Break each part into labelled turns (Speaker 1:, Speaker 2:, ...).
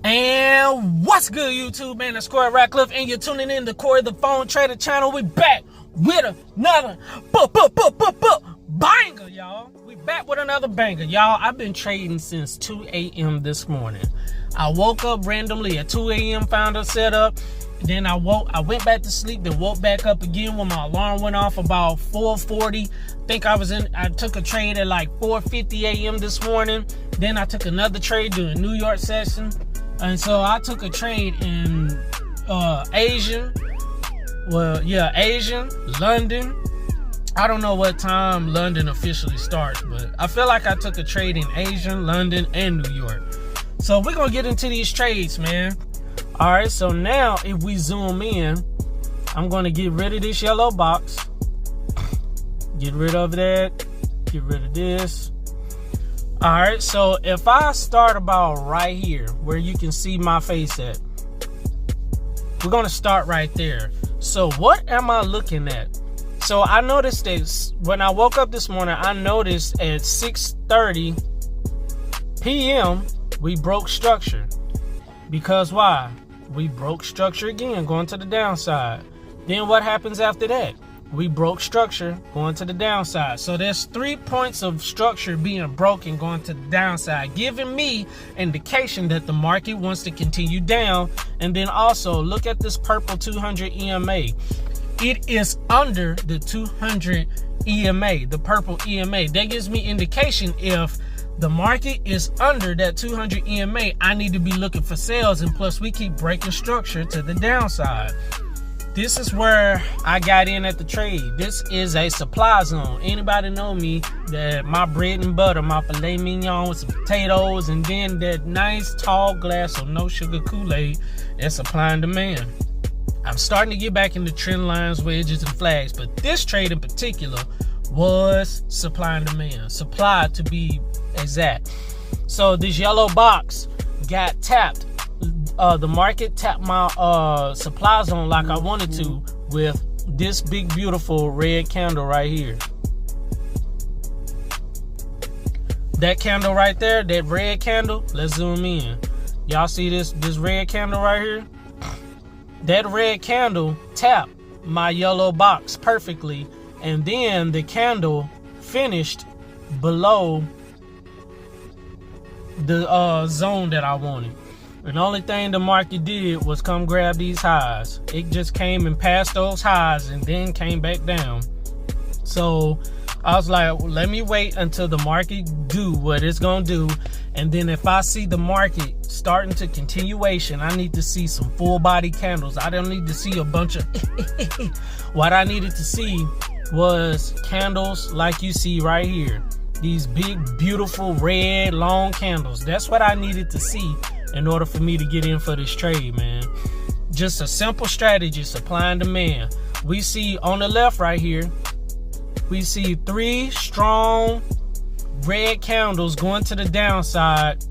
Speaker 1: And what's good, YouTube, man? It's Corey Ratcliffe, and you're tuning in to Corey the Phone Trader channel. We back with another banger, y'all. We back with another banger, y'all. I've been trading since 2 a.m. this morning. I woke up randomly at 2 a.m., found a setup. Then I went back to sleep, then woke back up again when my alarm went off about 4:40. I took a trade at like 4:50 a.m. this morning. Then I took another trade during New York session. And so I took a trade in Asian, London. I don't know what time London officially starts, but I feel like I took a trade in Asian, London, and New York. So we're gonna get into these trades, man. All right, so now if we zoom in, I'm gonna get rid of this yellow box. Get rid of that, get rid of this. All right, so if I start about right here where you can see my face at, we're gonna start right there. So what am I looking at? So I noticed that when I woke up this morning, I noticed at 6:30 p.m. we broke structure. Because why? We broke structure again, going to the downside. Then what happens after that? We broke structure, going to the downside. So there's 3 points of structure being broken, going to the downside, giving me indication that the market wants to continue down. And then also look at this purple 200 EMA. It is under the 200 EMA, the purple EMA. That gives me indication if the market is under that 200 EMA, I need to be looking for sales. And plus we keep breaking structure to the downside. This is where I got in at the trade. This is a supply zone. Anybody know me that my bread and butter, my filet mignon with some potatoes, and then that nice tall glass of no sugar Kool-Aid, that's supply and demand. I'm starting to get back into trend lines, wedges, and flags, but this trade in particular was supply and demand. Supply to be exact. So this yellow box got tapped. The market tapped my supply zone like I wanted to with this big beautiful red candle right here. That candle right there, that red candle, let's zoom in. Y'all see this red candle right here? That red candle tapped my yellow box perfectly, and then the candle finished below the zone that I wanted. And the only thing the market did was come grab these highs. It just came and passed those highs and then came back down. So I was like, well, let me wait until the market do what it's gonna do. And then if I see the market starting to continuation, I need to see some full body candles. I don't need to see a bunch of what I needed to see was candles like you see right here. These big, beautiful, red, long candles. That's what I needed to see in order for me to get in for this trade, man. Just a simple strategy, supply and demand. We see on the left right here, we see 3 strong red candles going to the downside,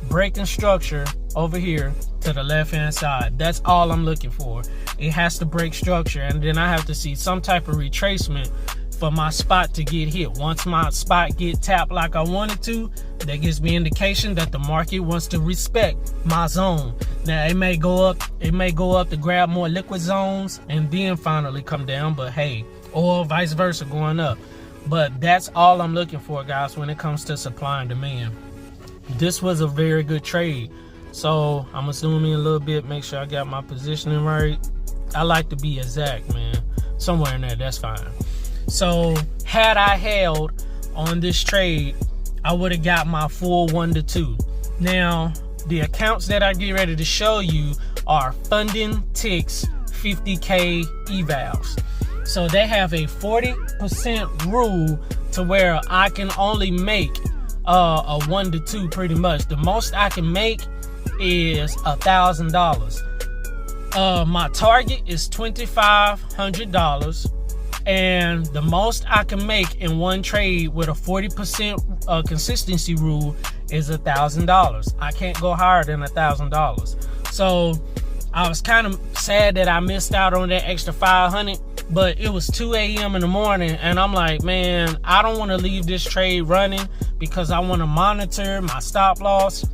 Speaker 1: breaking structure over here to the left hand side. That's all I'm looking for. It has to break structure, and then I have to see some type of retracement for my spot to get hit. Once my spot get tapped like I wanted to, that gives me indication that the market wants to respect my zone. Now it may go up to grab more liquid zones and then finally come down, but hey, or vice versa going up. But that's all I'm looking for, guys, when it comes to supply and demand. This was a very good trade. So I'm gonna zoom in a little bit, make sure I got my positioning right. I like to be exact, man. Somewhere in there, that's fine. So had I held on this trade, I would have got my full 1 to 2. Now, the accounts that I get ready to show you are Funding Ticks 50K evals. So they have a 40% rule to where I can only make a 1 to 2 pretty much. The most I can make is $1,000. My target is $2,500. And the most I can make in one trade with a 40% consistency rule is $1,000. I can't go higher than $1,000. So I was kind of sad that I missed out on that extra 500, but it was 2 a.m. in the morning, and I'm like, man, I don't want to leave this trade running because I want to monitor my stop loss.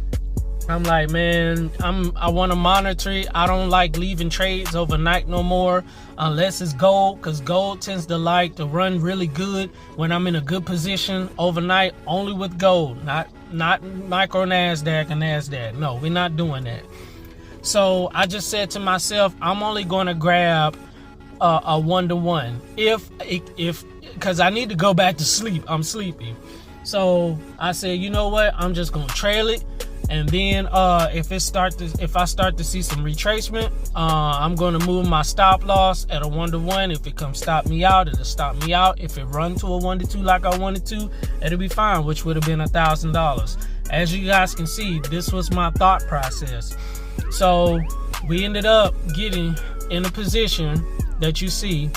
Speaker 1: I'm like, man, I want to monitor it. I don't like leaving trades overnight no more unless it's gold, because gold tends to like to run really good when I'm in a good position overnight, only with gold, not micro NASDAQ and NASDAQ. No, we're not doing that. So I just said to myself, I'm only going to grab a 1-to-1 if because I need to go back to sleep. I'm sleepy. So I said, you know what? I'm just going to trail it. And then if I start to see some retracement, I'm going to move my stop loss at a 1-to-1. If it comes stop me out, it'll stop me out. If it run to a 1-to-2 like I wanted to, it'll be fine, which would have been $1,000. As you guys can see, this was my thought process. So we ended up getting in a position that you see.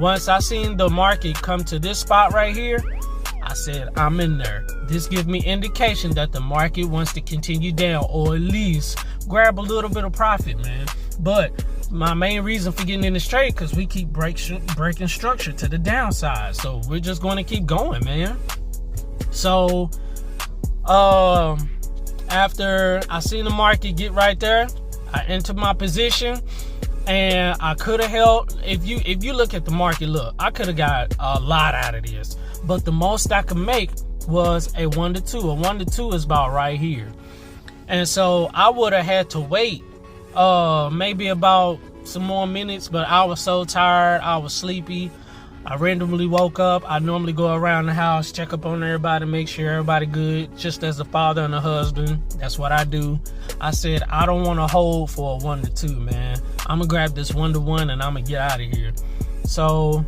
Speaker 1: Once I seen the market come to this spot right here, I said, I'm in there. This gives me indication that the market wants to continue down, or at least grab a little bit of profit, man. But my main reason for getting in this trade, because we keep breaking structure to the downside. So we're just going to keep going, man. So after I seen the market get right there, I entered my position. And I could have held, if you look at the market, look, I could have got a lot out of this. But the most I could make was a 1-to-2. A 1-to-2 is about right here. And so I would have had to wait maybe about some more minutes, but I was so tired, I was sleepy. I randomly woke up. I normally go around the house, check up on everybody, make sure everybody good, just as a father and a husband. That's what I do. I said, I don't want to hold for a 1-to-2, man. I'm going to grab this 1-to-1 and I'm going to get out of here. So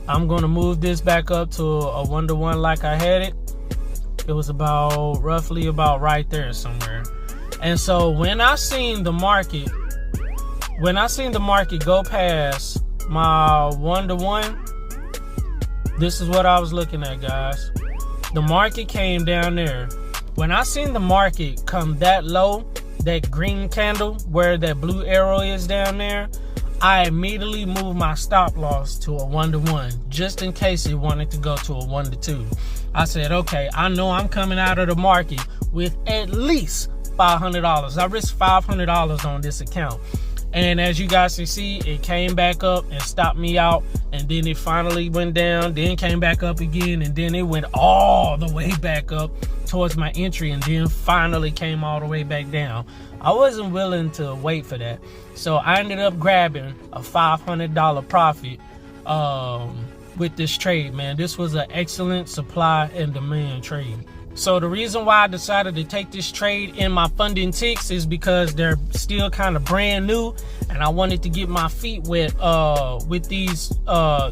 Speaker 1: I'm going to move this back up to a 1-to-1 like I had it. It was roughly about right there somewhere. And so when I seen the market go past my 1-to-1, this is what I was looking at, guys. The market came down there. When I seen the market come that low, that green candle where that blue arrow is down there, I immediately moved my stop loss to a 1-to-1 just in case it wanted to go to a 1-to-2. I said, okay, I know I'm coming out of the market with at least $500. I risked $500 on this account. And as you guys can see, it came back up and stopped me out. And then it finally went down, then came back up again. And then it went all the way back up towards my entry. And then finally came all the way back down. I wasn't willing to wait for that. So I ended up grabbing a $500 profit with this trade, man. This was an excellent supply and demand trade. So the reason why I decided to take this trade in my funding ticks is because they're still kind of brand new, and I wanted to get my feet wet with these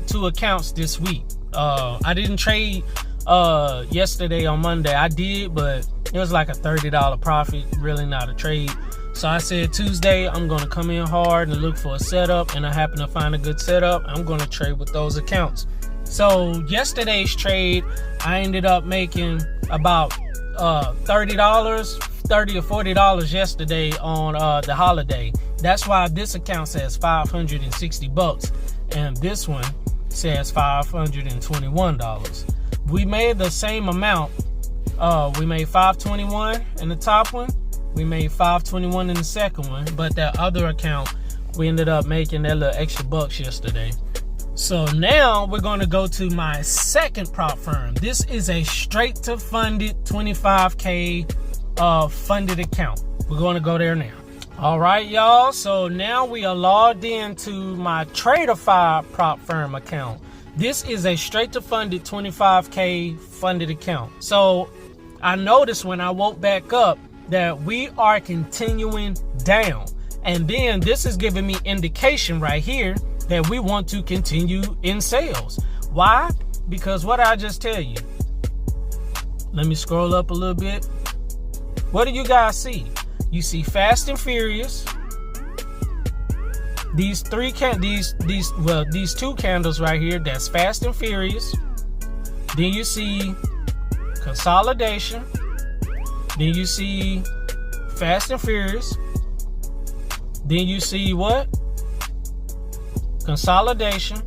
Speaker 1: two accounts this week. I didn't trade yesterday on Monday. I did, but it was like a $30 profit, really not a trade. So I said Tuesday I'm going to come in hard and look for a setup, and I happen to find a good setup. I'm going to trade with those accounts. So yesterday's trade, I ended up making about $30 or $40 yesterday on the holiday. That's why this account says $560 and this one says $521. We made the same amount. We made $521 in the top one. We made $521 in the second one, but that other account, we ended up making that little extra bucks yesterday. So now we're going to go to my second prop firm. This is a straight to funded 25K funded account. We're going to go there now. All right, y'all. So now we are logged into my TraderFi prop firm account. This is a straight to funded 25K funded account. So I noticed when I woke back up that we are continuing down. And then this is giving me indication right here that we want to continue in sales. Why? Because what I just tell you. Let me scroll up a little bit. What do you guys see? You see Fast and Furious. These two candles right here, that's Fast and Furious. Then you see consolidation. Then you see Fast and Furious. Then you see what? Consolidation.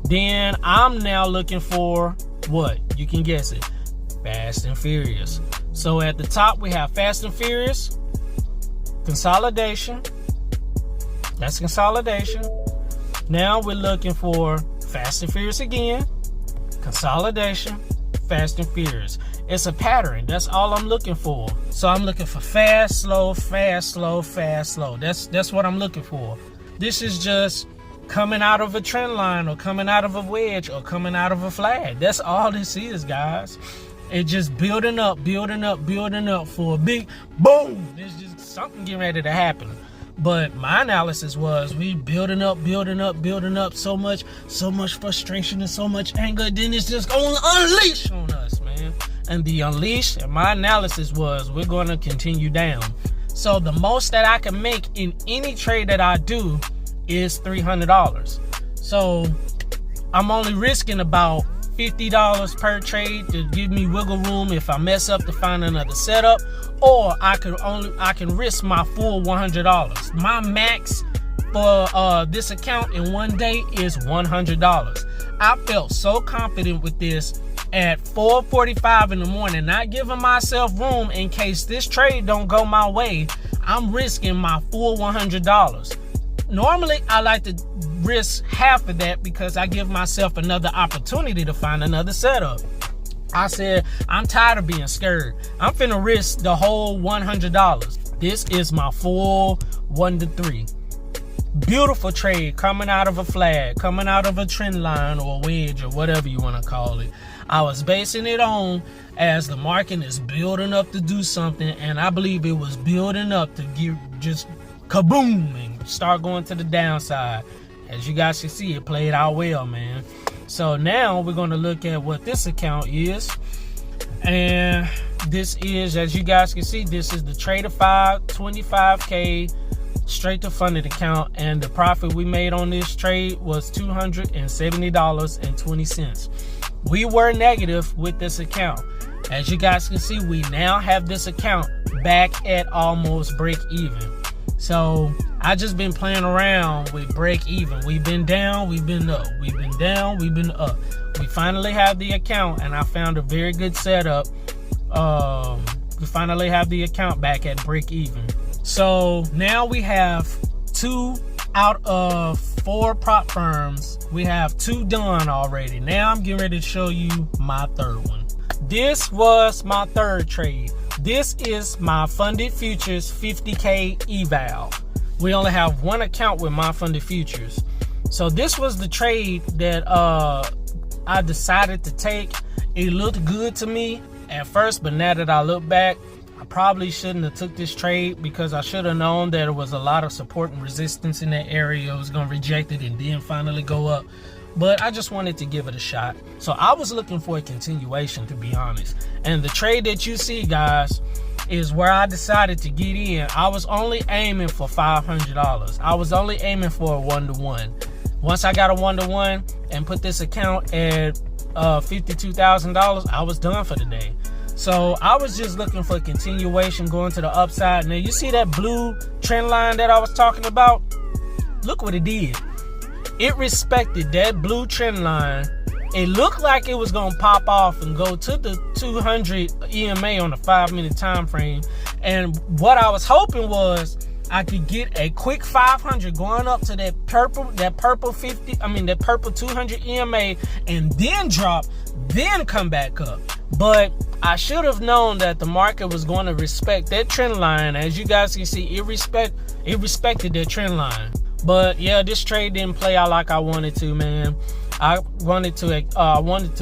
Speaker 1: Then I'm now looking for what? You can guess it. Fast and Furious. So at the top, we have Fast and Furious, consolidation. That's consolidation. Now we're looking for Fast and Furious again, consolidation, Fast and Furious. It's a pattern. That's all I'm looking for. So I'm looking for fast, slow, fast, slow, fast, slow. That's what I'm looking for. This is just coming out of a trend line, or coming out of a wedge, or coming out of a flag. That's all this is, guys. It's just building up, building up, building up for a big boom. There's just something getting ready to happen. But my analysis was we building up, building up, building up, so much frustration and so much anger, then it's just going to unleash on us, man. And the unleash, and my analysis was we're going to continue down. So the most that I can make in any trade that I do is $300. So I'm only risking about $50 per trade to give me wiggle room if I mess up to find another setup, or I can risk my full $100. My max for this account in one day is $100. I felt so confident with this at 4:45 in the morning, not giving myself room in case this trade don't go my way. I'm risking my full $100. Normally, I like to risk half of that because I give myself another opportunity to find another setup. I said, I'm tired of being scared. I'm finna risk the whole $100. This is my full 1 to 3. Beautiful trade coming out of a flag, coming out of a trend line or a wedge or whatever you want to call it. I was basing it on as the market is building up to do something, and I believe it was building up to give just kaboom and start going to the downside. As you guys can see, it played out well, man. So now we're going to look at what this account is. And this is, as you guys can see, this is the Trader5 25K straight to funded account. And the profit we made on this trade was $270.20. We were negative with this account. As you guys can see, we now have this account back at almost break even. So I just been playing around with break even. We've been down, we've been up. We've been down, we've been up. We finally have the account, and I found a very good setup. We finally have the account back at break even. So now we have 2 out of 4 prop firms. We have 2 done already. Now I'm getting ready to show you my 3rd one. This was my 3rd trade. This is my funded futures 50K eval. We only have 1 account with my funded futures. So this was the trade that I decided to take. It looked good to me at first, but now that I look back, I probably shouldn't have took this trade because I should have known that there was a lot of support and resistance in that area. It was going to reject it and then finally go up. But I just wanted to give it a shot. So I was looking for a continuation, to be honest. And the trade that you see, guys, is where I decided to get in. I was only aiming for $500. I was only aiming for a 1-to-1. Once I got a 1-to-1 and put this account at $52,000, I was done for the day. So I was just looking for a continuation going to the upside. Now you see that blue trend line that I was talking about? Look what it did. It respected that blue trend line. It looked like it was going to pop off and go to the 200 EMA on a 5-minute time frame. And what I was hoping was I could get a quick 500 going up to that purple 200 EMA and then drop, then come back up. But I should have known that the market was going to respect that trend line. As you guys can see, it respected that trend line. But yeah, this trade didn't play out like I wanted to, man. I wanted to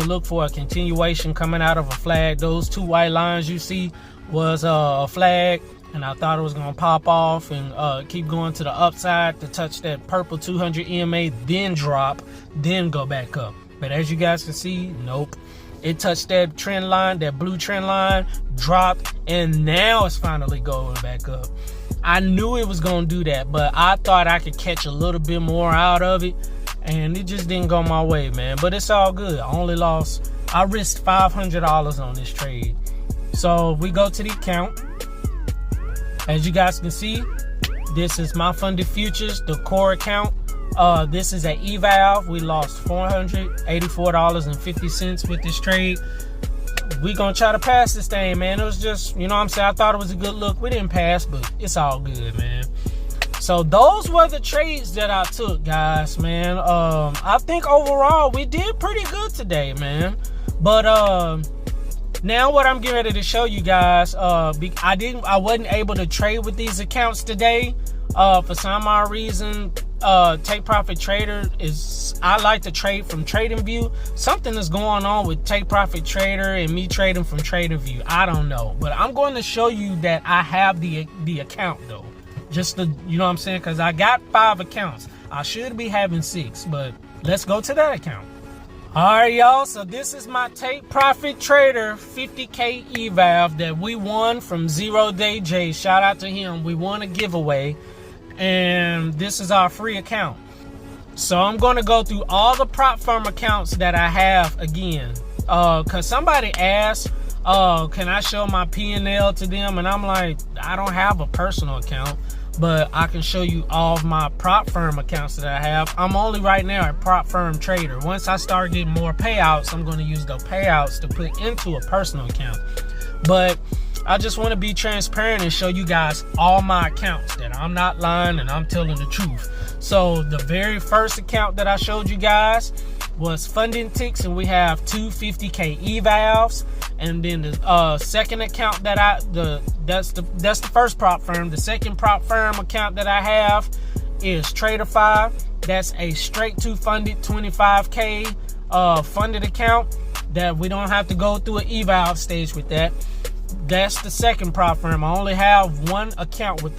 Speaker 1: look for a continuation coming out of a flag. Those 2 white lines you see was a flag, and I thought it was going to pop off and keep going to the upside to touch that purple 200 EMA, then drop, then go back up. But as you guys can see, nope. It touched that trend line, that blue trend line, dropped, and now it's finally going back up. I knew it was going to do that, but I thought I could catch a little bit more out of it, and it just didn't go my way, man. But it's all good. I risked $500 on this trade. So we go to the account. As you guys can see, this is my funded futures, the core account. This is an eval. We lost $484.50 with this trade. we gonna try to pass this thing, man. It was just, you know what I'm saying, I thought it was a good look. We didn't pass, but it's all good, man. So those were the trades that I took, guys, man. I think overall we did pretty good today, man. But now what I'm getting ready to show you guys, I wasn't able to trade with these accounts today. For some odd reason, Take Profit Trader I like to trade from TradingView. Something is going on with Take Profit Trader and me trading from TradingView. I don't know, but I'm going to show you that I have the account though. Just to, you know what I'm saying, because I got 5 accounts. I should be having 6, but let's go to that account. Alright, y'all, so this is my Take Profit Trader 50K eval that we won from 0 Day J. Shout out to him. We won a giveaway, and this is our free account. So I'm going to go through all the prop firm accounts that I have again, because somebody asked, can I show my P&L to them? And I'm like, I don't have a personal account, but I can show you all of my prop firm accounts that I have. I'm only right now at Prop Firm Trader. Once I start getting more payouts, I'm going to use those payouts to put into a personal account. But I just want to be transparent and show you guys all my accounts, that I'm not lying and I'm telling the truth. So the very first account that I showed you guys was Funding Ticks, and we have 2 50K evals. And then the second account that that's the first prop firm. The second prop firm account that I have is TraderFi. That's a straight to funded 25K funded account that we don't have to go through an eval stage with that. That's the second prop firm. I only have 1 account with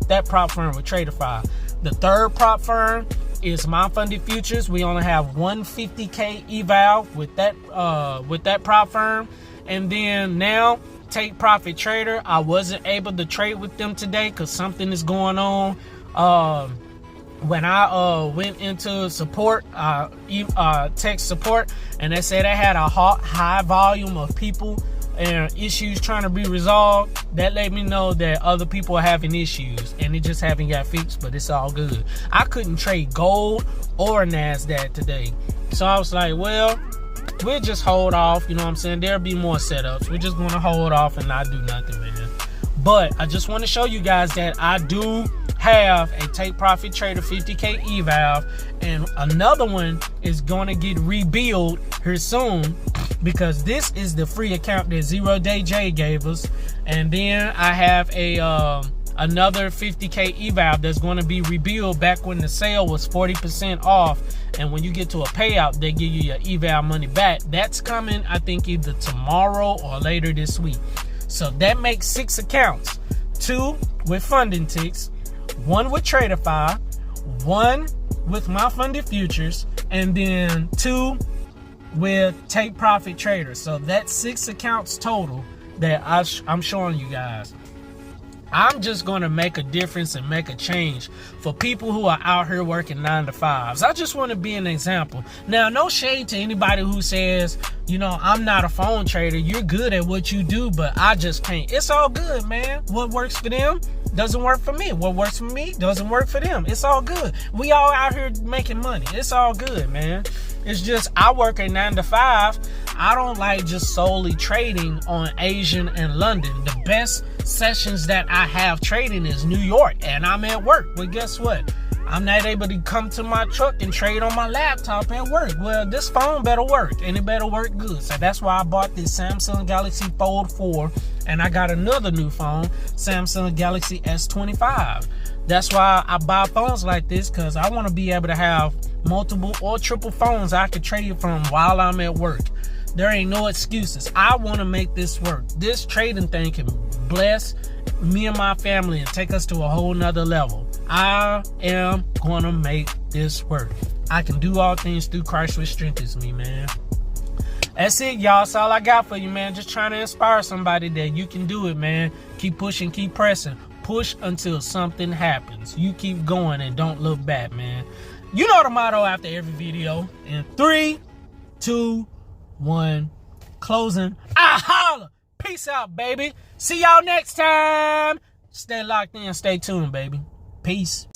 Speaker 1: that prop firm with TraderFi. The third prop firm is My Funded Futures. We only have 1 50K eval with that prop firm. And then now Take Profit Trader, I wasn't able to trade with them today because something is going on. When I went into support, tech support, and they said they had a high volume of people and issues trying to be resolved, that let me know that other people are having issues and it just haven't got fixed, but it's all good. I couldn't trade gold or NASDAQ today, so I was like, well, we'll just hold off. You know what I'm saying? There'll be more setups. We're just going to hold off and not do nothing, man. But I just want to show you guys that I do have a Take Profit Trader 50K eval, and another one is going to get rebuilt here soon, because this is the free account that 0 Day J gave us. And then I have a another 50K eval that's going to be rebuilt back when the sale was 40% off, and when you get to a payout they give you your eval money back. That's coming, I think, either tomorrow or later this week. So that makes 6 accounts: 2 with Funding Ticks, 1 with TraderFi, 1 with My Funded Futures, and then 2 with Take Profit Trader. So that's 6 accounts total that I'm showing you guys. I'm just going to make a difference and make a change for people who are out here working 9-to-5s. I just want to be an example. Now, no shade to anybody who says, you know, I'm not a phone trader. You're good at what you do, but I just can't. It's all good, man. What works for them doesn't work for me. What works for me doesn't work for them. It's all good. We all out here making money. It's all good, man. It's just I work a 9-to-5. I don't like just solely trading on Asian and London. The best sessions that I have trading is New York, and I'm at work. But guess what? I'm not able to come to my truck and trade on my laptop at work. Well, this phone better work, and it better work good. So that's why I bought this Samsung Galaxy Fold 4, and I got another new phone, Samsung Galaxy S25. That's why I buy phones like this, because I want to be able to have multiple or triple phones I can trade from while I'm at work. There ain't no excuses. I want to make this work. This trading thing can bless me and my family and take us to a whole nother level. I am going to make this work. I can do all things through Christ which strengthens me, man. That's it, y'all. That's all I got for you, man. Just trying to inspire somebody that you can do it, man. Keep pushing, keep pressing. Push until something happens. You keep going and don't look back, man. You know the motto after every video. In 3, 2, 1, closing. I holla. Peace out, baby. See y'all next time. Stay locked in. Stay tuned, baby. Peace.